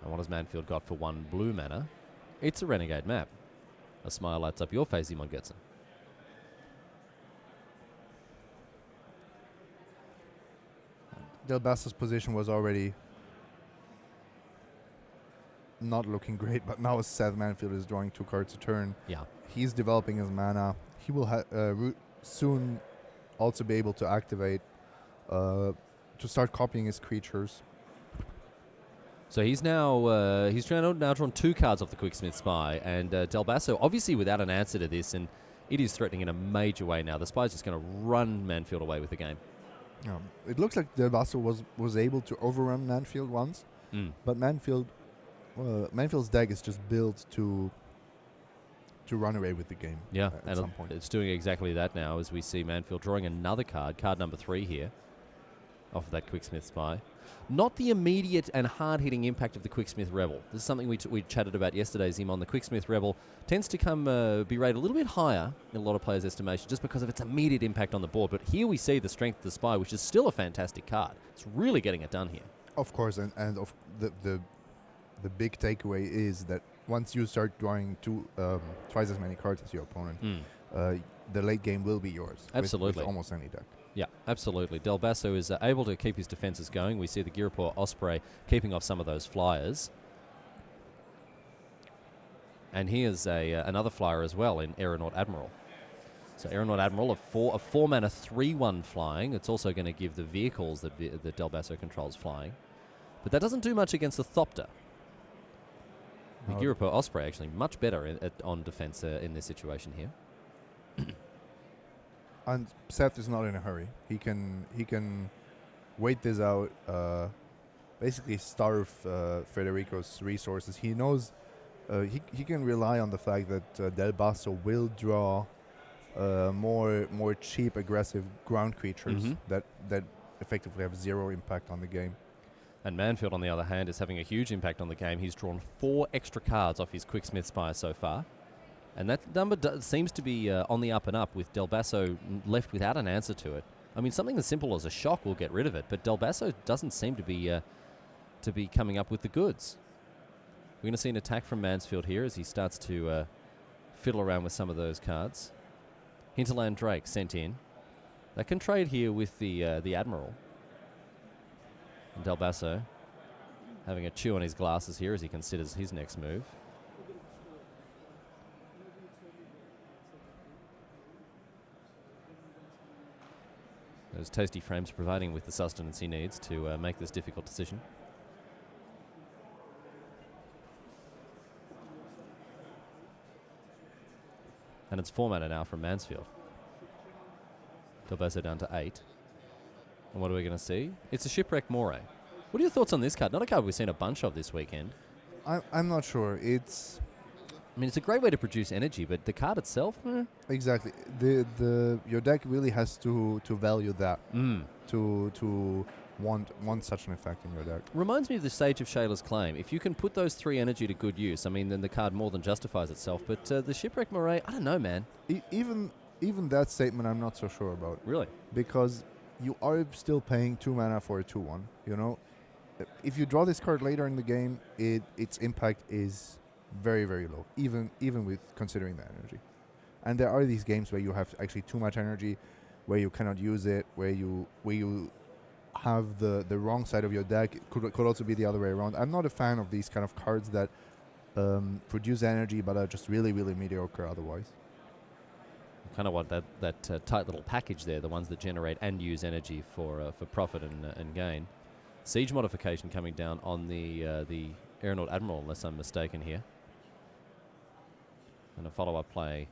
And what has Manfield got for 1 blue mana? It's a Renegade map. A smile lights up your face, Simon Getson. Del Basso's position was already not looking great, but now Seth Manfield is drawing 2 cards a turn. Yeah. He's developing his mana. He will soon also be able to activate to start copying his creatures. So he's now drawn 2 cards off the Quicksmith Spy, and Del Basso obviously without an answer to this, and it is threatening in a major way now. The Spy's just going to run Manfield away with the game. It looks like Del Basso was able to overrun Manfield once, but Manfield Well, Manfield's deck is just built to run away with the game. Yeah, At and some point. it's doing exactly that now as we see Manfield drawing another card number 3 here, off of that Quicksmith Spy. Not the immediate and hard-hitting impact of the Quicksmith Rebel. This is something we chatted about yesterday, Zim. The Quicksmith Rebel tends to be rated a little bit higher in a lot of players' estimation just because of its immediate impact on the board. But here we see the strength of the Spy, which is still a fantastic card. It's really getting it done here. Of course, and of the big takeaway is that once you start drawing twice as many cards as your opponent, the late game will be yours. Absolutely. With almost any deck. Yeah, absolutely. Del Basso is able to keep his defenses going. We see the Girapur Osprey keeping off some of those flyers. And here's another flyer as well in Aeronaut Admiral. So Aeronaut Admiral, a 4-mana 3/1 flying. It's also going to give the vehicles that Del Basso controls flying. But that doesn't do much against the Thopter. The Girapur Osprey actually much better on defense in this situation here. And Seth is not in a hurry. He can wait this out. Basically starve Federico's resources. He knows he can rely on the fact that Del Basso will draw more cheap, aggressive ground creatures that effectively have zero impact on the game. And Manfield, on the other hand, is having a huge impact on the game. He's drawn 4 extra cards off his Quicksmith Spire so far. And that number seems to be on the up and up, with Del Basso left without an answer to it. I mean, something as simple as a shock will get rid of it, but Del Basso doesn't seem to be coming up with the goods. We're going to see an attack from Mansfield here as he starts to fiddle around with some of those cards. Hinterland Drake sent in. That can trade here with the Admiral. And Del Basso having a chew on his glasses here as he considers his next move. Those tasty frames providing with the sustenance he needs to make this difficult decision. And it's 4 mana now from Mansfield. Del Basso down to 8. And what are we going to see? It's a Shipwreck Moray. What are your thoughts on this card? Not a card we've seen a bunch of this weekend. I'm not sure. I mean, it's a great way to produce energy, but the card itself, Exactly. Your deck really has to value that to want such an effect in your deck. Reminds me of the Sage of Shayla's Claim. If you can put those 3 energy to good use, I mean, then the card more than justifies itself. But the Shipwreck Moray, I don't know, man. Even that statement, I'm not so sure about. Really? Because you are still paying 2 mana for a 2/1. You know, if you draw this card later in the game, its impact is very, very low, even with considering the energy. And there are these games where you have actually too much energy, where you cannot use it, where you have the wrong side of your deck. It could also be the other way around. I'm not a fan of these kind of cards that produce energy but are just really, really mediocre otherwise. Kind of want that tight little package there, the ones that generate and use energy for profit and gain. Siege modification coming down on the Aeronaut Admiral, unless I'm mistaken here. And a follow-up play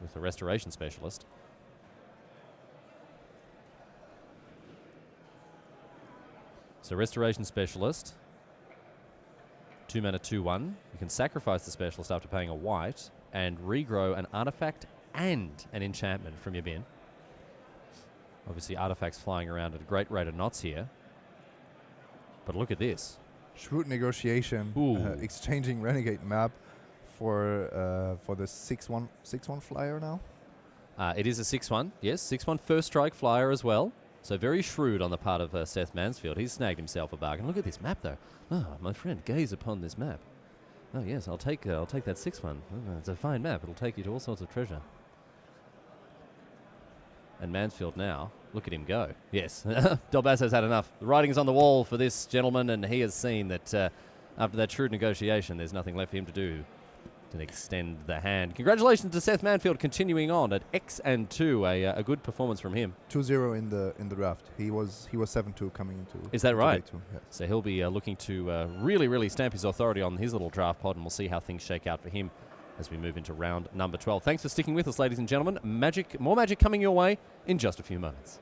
with the Restoration Specialist. So Restoration Specialist, 2 mana 2/1. You can sacrifice the Specialist after paying a white and regrow an artifact and an enchantment from your bin. Obviously, artifacts flying around at a great rate of knots here. But look at this. Shrewd negotiation, exchanging Renegade map for the 6/1 flyer now. It is a 6/1, yes, 6/1 first strike flyer as well. So very shrewd on the part of Seth Mansfield. He's snagged himself a bargain. Look at this map, though. Oh, my friend, gaze upon this map. Oh yes, I'll take that 6/1. Oh, it's a fine map. It'll take you to all sorts of treasure. And Mansfield now, look at him go. Yes, Del Basso's had enough. The writing's on the wall for this gentleman, and he has seen that after that shrewd negotiation, there's nothing left for him to do to extend the hand. Congratulations to Seth Mansfield, continuing on at X&2. A good performance from him. 2-0 in the draft. He was 7-2 coming into. Is that right? Yes. So he'll be looking to really stamp his authority on his little draft pod, and we'll see how things shake out for him as we move into round number 12. Thanks for sticking with us, ladies and gentlemen. More magic coming your way in just a few moments.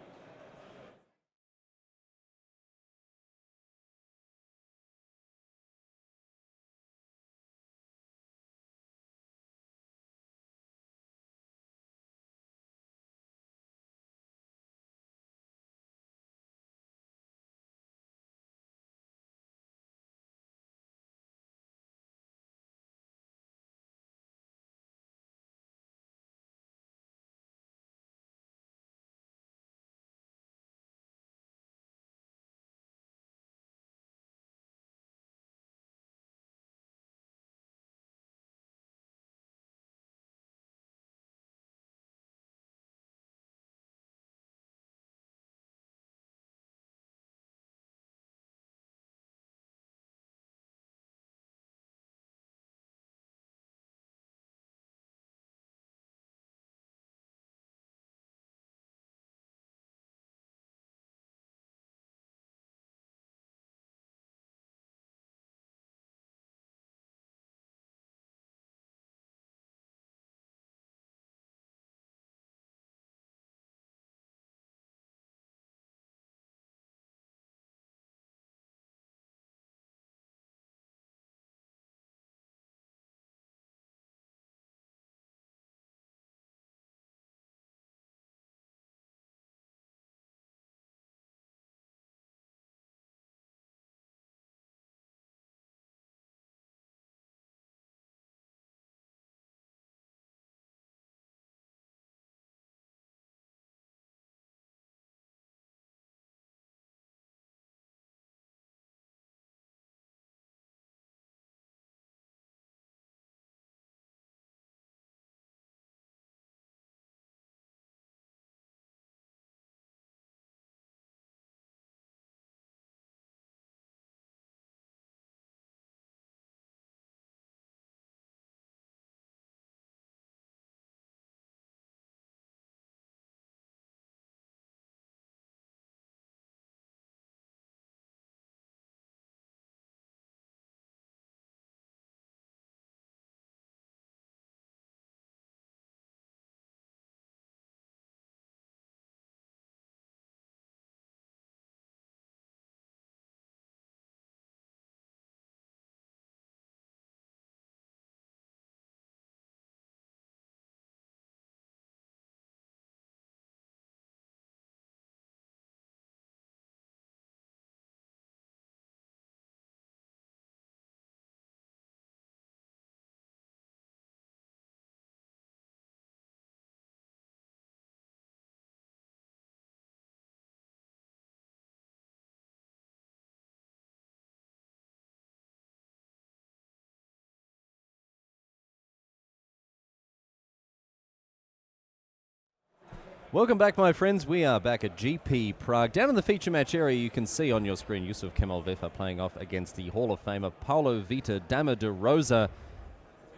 Welcome back, my friends. We are back at GP Prague. Down in the feature match area, you can see on your screen Yusuf Kemal Vefa playing off against the Hall of Famer Paulo Vita Dama de Rosa.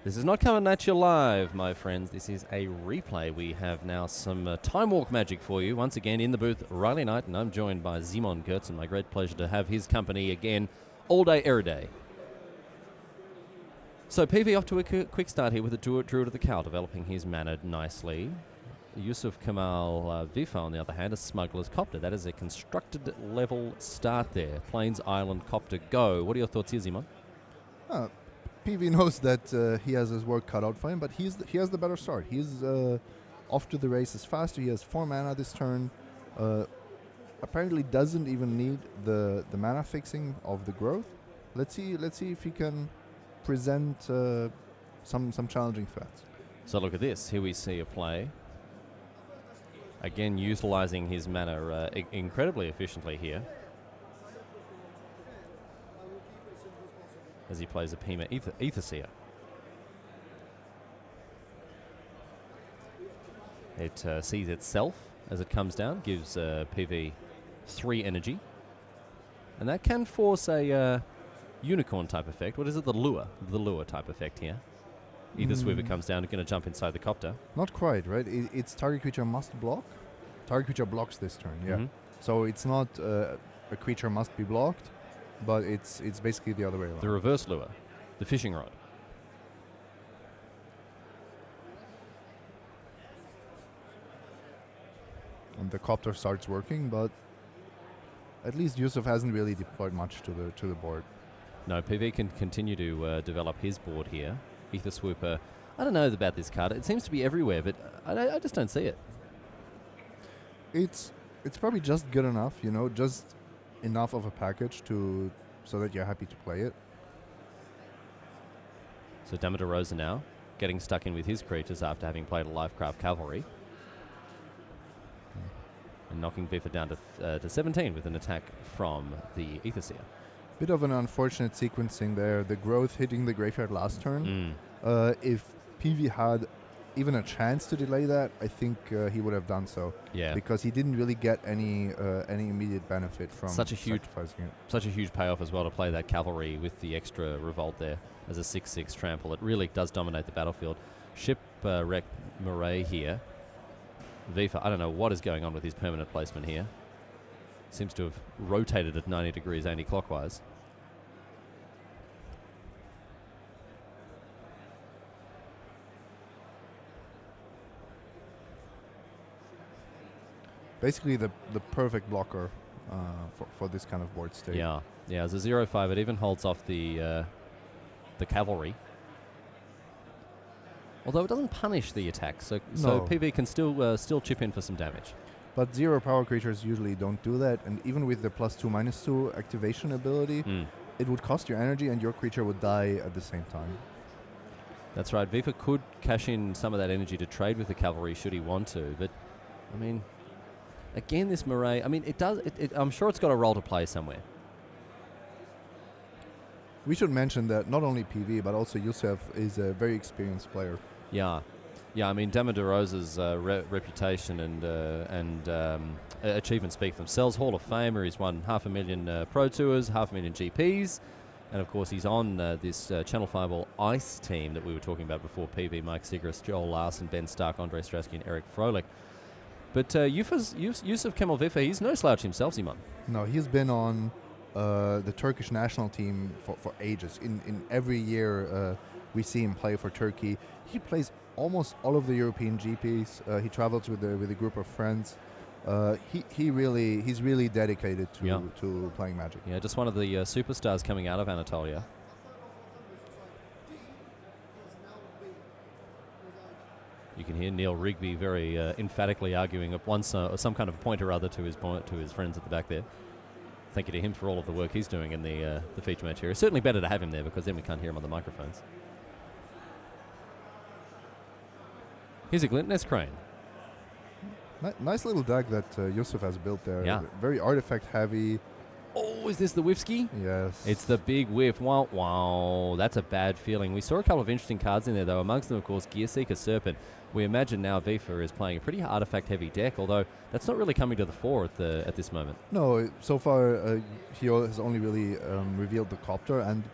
This is not coming at you live, my friends. This is a replay. We have now some time walk magic for you. Once again, in the booth, Riley Knight, and I'm joined by Simon Gertzen. My great pleasure to have his company again all day, every day. So PV off to a quick start here with the Druid of the Cow, developing his mana nicely. Yusuf Kemal Vefa, on the other hand, a Smuggler's Copter. That is a constructed level start there. Plains Island Copter, go. What are your thoughts here, Simon? PV knows that he has his work cut out for him, but he has the better start. He's off to the races faster. He has 4 mana this turn. Apparently doesn't even need the mana fixing of the growth. Let's see if he can present some challenging threats. So look at this. Here we see a play. Again, utilizing his mana incredibly efficiently here. As he plays a Pima Etherseer. It sees itself as it comes down, gives PV 3 energy. And that can force a unicorn type effect. What is it? The lure type effect here. Either Sweeper comes down, going to jump inside the copter. Not quite, right? It's target creature must block. Target creature blocks this turn, yeah. So it's not a creature must be blocked, but it's basically the other way around. The reverse lure, the fishing rod. And the copter starts working, but at least Yusuf hasn't really deployed much to the board. No, PV can continue to develop his board here. Ether Swooper. I don't know about this card. It seems to be everywhere, but I just don't see it. It's probably just good enough, just enough of a package so that you're happy to play it. So Dama de Rosa now getting stuck in with his creatures after having played a Lifecraft Cavalry. And knocking Vefa down to 17 with an attack from the Etherseer. Bit of an unfortunate sequencing there. The growth hitting the graveyard last turn. If PV had even a chance to delay that, I think he would have done so. Yeah. Because he didn't really get any immediate benefit from sacrificing it. Such a huge payoff as well to play that cavalry with the extra revolt there as a 6/6 trample. It really does dominate the battlefield. Shipwreck Murray here. Vefa, I don't know what is going on with his permanent placement here. Seems to have rotated at 90 degrees anti-clockwise. Basically the perfect blocker for this kind of board state. Yeah, as a 0/5, it even holds off the cavalry. Although it doesn't punish the attack, so PV can still chip in for some damage. But 0 power creatures usually don't do that, and even with the +2/-2 activation ability, it would cost you energy and your creature would die at the same time. That's right. Vefa could cash in some of that energy to trade with the cavalry should he want to, but I mean, again, this Murray, I mean, I'm sure it's got a role to play somewhere. We should mention that not only PV, but also Yusuf is a very experienced player. Yeah, I mean, Dama de Rosa's reputation and achievements speak for themselves. Hall of Famer, he's won 500,000 Pro Tours, 500,000 GPs, and of course he's on this Channel 5 All Ice team that we were talking about before. PV, Mike Sigris, Joel Larson, Ben Stark, Andre Strasky, and Eric Froelich. But Yusuf Kemal Vefa, he's no slouch himself, Simon. No, he's been on the Turkish national team for ages. In every year we see him play for Turkey. He plays almost all of the European GPs. He travels with a group of friends. He's really dedicated to playing Magic. Yeah, just one of the superstars coming out of Anatolia. You can hear Neil Rigby very emphatically arguing up some kind of point or other to his friends at the back there. Thank you to him for all of the work he's doing in the feature match here. It's certainly better to have him there because then we can't hear him on the microphones. Here's a Glintnest Crane. Nice little deck that Yusuf has built there. Yeah. Very artifact heavy. Oh, Oh, is this the whiffski? Yes. It's the big whiff. Wow, wow. That's a bad feeling. We saw a couple of interesting cards in there, though. Amongst them, of course, Gearseeker Serpent. We imagine now Vifa is playing a pretty artifact-heavy deck, although that's not really coming to the fore at this moment. No, so far he has only really revealed the Copter and...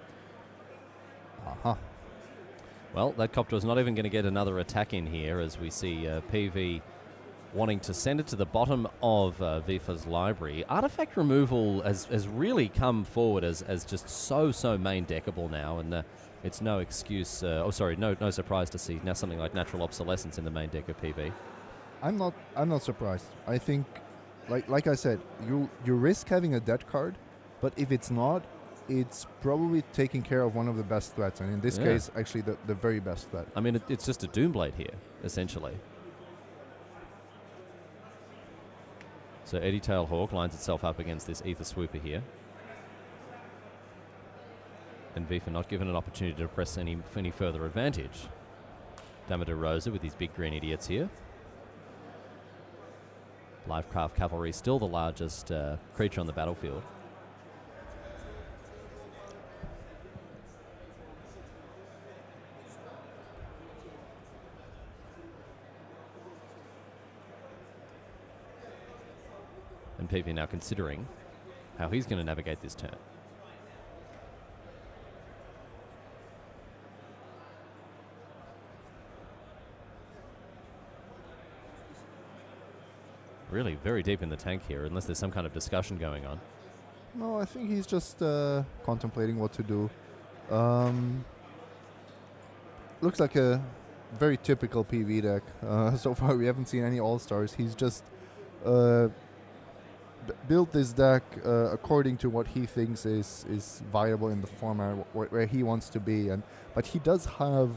Well, that Copter is not even going to get another attack in here, as we see PV wanting to send it to the bottom of Vifa's library. Artifact removal has really come forward as just so main deckable now, and it's no excuse, no surprise to see now something like Natural Obsolescence in the main deck of PV. I'm not surprised. I think, like I said, you risk having a dead card, but if it's not, it's probably taking care of one of the best threats, and in this case, actually the very best threat. I mean, it's just a Doomblade here, essentially. So Eddie Tail Hawk lines itself up against this Ether Swooper here. And Vifa not given an opportunity to press any further advantage. Damodar Rosa with these big green idiots here. Livecraft Cavalry still the largest creature on the battlefield. And PV now considering how he's going to navigate this turn. Really very deep in the tank here, unless there's some kind of discussion going on. No, I think he's just contemplating what to do. Looks like a very typical PV deck. So far we haven't seen any All-Stars. He's just built this deck according to what he thinks is viable in the format where he wants to be, but he does have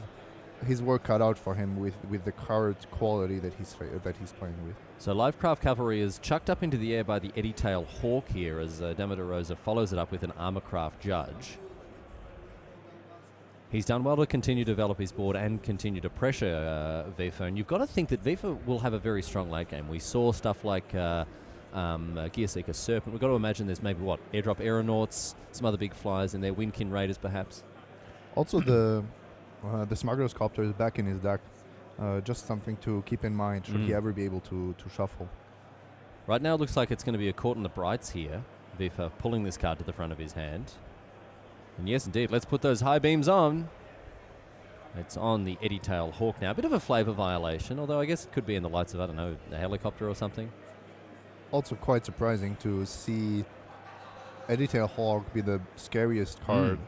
his work cut out for him with the card quality that he's playing with. So Livecraft Cavalry is chucked up into the air by the Eddie Tail Hawk here as Damodar Rosa follows it up with an Armorcraft Judge. He's done well to continue to develop his board and continue to pressure Vifa, and you've got to think that Vifa will have a very strong late game. We saw stuff like Gearseeker Serpent. We've got to imagine there's maybe, Airdrop Aeronauts, some other big flyers in there, Windkin Raiders perhaps. Also the Smuggler's Copter is back in his deck. Just something to keep in mind should he ever be able to shuffle. Right now it looks like it's going to be a Caught in the Brights here. Vifa pulling this card to the front of his hand. And yes, indeed, let's put those high beams on. It's on the Eddie Tail Hawk now. A bit of a flavor violation, although I guess it could be in the lights of, I don't know, a helicopter or something. Also quite surprising to see Eddie Tail Hawk be the scariest card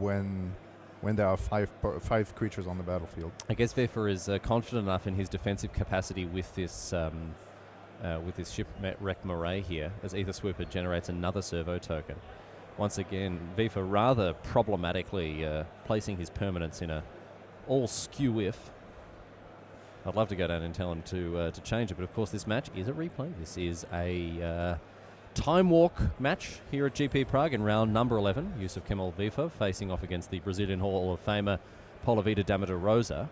when there are five creatures on the battlefield. I guess Vifa is confident enough in his defensive capacity with this Shipwreck Moray here, as Ether Swooper generates another servo token. Once again, Vifa rather problematically placing his permanents in a all skew if. I'd love to go down and tell him to change it, but of course this match is a replay. This is a time walk match here at GP Prague in round number 11. Yusuf Kemal Vifa facing off against the Brazilian Hall of Famer Polavita Damodar Rosa.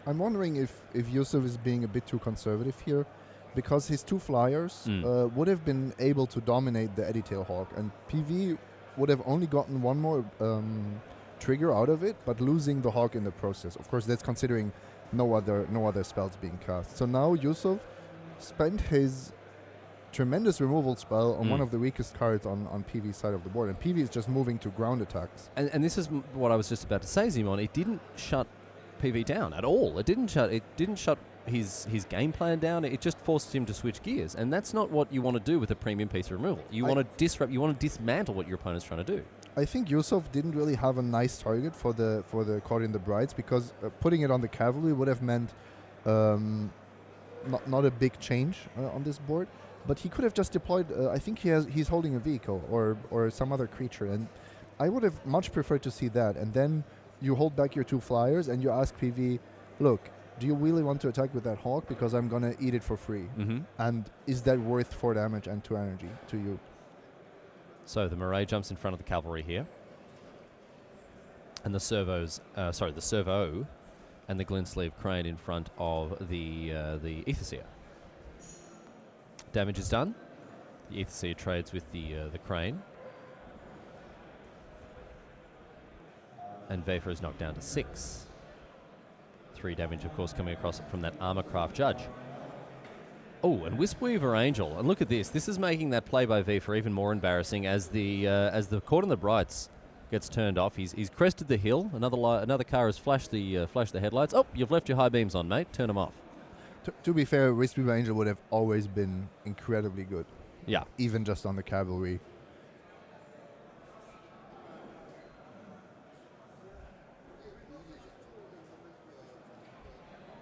I'm wondering if Yusuf is being a bit too conservative here, because his two flyers would have been able to dominate the Eddie Tail Hawk, and PV would have only gotten one more trigger out of it, but losing the Hawk in the process. Of course, that's considering no other spells being cast. So now Yusuf spent his tremendous removal spell on one of the weakest cards on PV's side of the board, and PV is just moving to ground attacks. And this is what I was just about to say, Zimon. It didn't shut PV down at all. It didn't shut his game plan down. It just forced him to switch gears, and that's not what you want to do with a premium piece of removal. You want to disrupt. You want to dismantle what your opponent's trying to do. I think Yusuf didn't really have a nice target for the Caught in the Brights, because putting it on the cavalry would have meant not a big change on this board. But he could have just deployed. I think he's holding a vehicle or some other creature, and I would have much preferred to see that. And then you hold back your two flyers and you ask PV, look, do you really want to attack with that Hawk? Because I'm gonna eat it for free. And is that worth 4 damage and 2 energy to you? So the Moray jumps in front of the cavalry here, and the servo and the Glintsleeve Crane in front of the Aetherseer. Damage is done. The Aetherseer trades with the Crane. And Wefer is knocked down to 6. 3 damage, of course, coming across from that Armorcraft Judge. Oh, and Wispweaver Angel. And look at this. This is making that play by Wefer even more embarrassing as the Court on the Brights gets turned off. He's crested the hill. Another car has flashed the headlights. Oh, you've left your high beams on, mate. Turn them off. To be fair, Wispweaver Angel would have always been incredibly good. Yeah. Even just on the cavalry.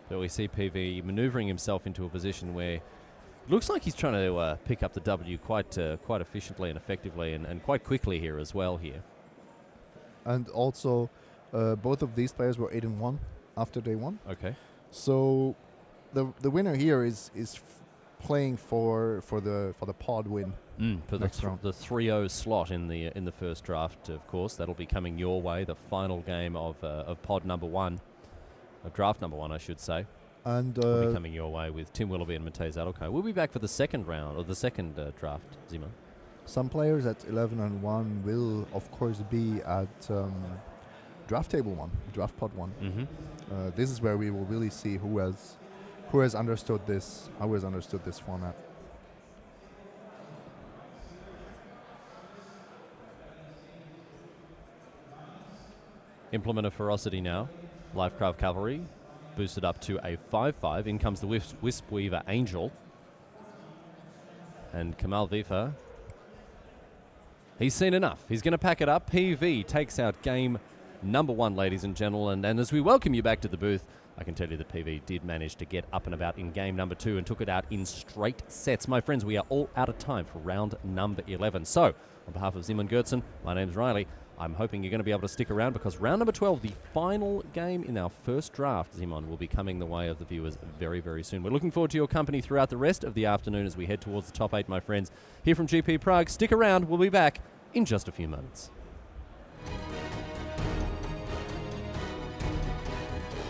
But we see PV maneuvering himself into a position where it looks like he's trying to pick up the W quite efficiently and effectively and quite quickly here as well here. And also, both of these players were 8-1 after day 1. Okay. So the winner here is playing for the pod win. For the 3-0 slot in the first draft, of course. That'll be coming your way, the final game of pod number 1. Of draft number 1, I should say. And will be coming your way with Tim Willoughby and Matej Zadelko. We'll be back for the second round, or the second draft, Zima. Some players at 11-1 will, of course, be at draft table 1, draft pod 1. Mm-hmm. This is where we will really see who has understood this format. Implement of Ferocity now. Lifecraft Cavalry boosted up to a 5-5. In comes the Wispweaver Angel. And Kamal Wefer, he's seen enough. He's going to pack it up. PV takes out game number 1, ladies and gentlemen. And as we welcome you back to the booth, I can tell you that PV did manage to get up and about in game number 2 and took it out in straight sets. My friends, we are all out of time for round number 11. So, on behalf of Zim and Gertzen, my name's Riley. I'm hoping you're going to be able to stick around because round number 12, the final game in our first draft, Zimon, will be coming the way of the viewers very, very soon. We're looking forward to your company throughout the rest of the afternoon as we head towards the top 8, my friends. Here from GP Prague, stick around. We'll be back in just a few moments.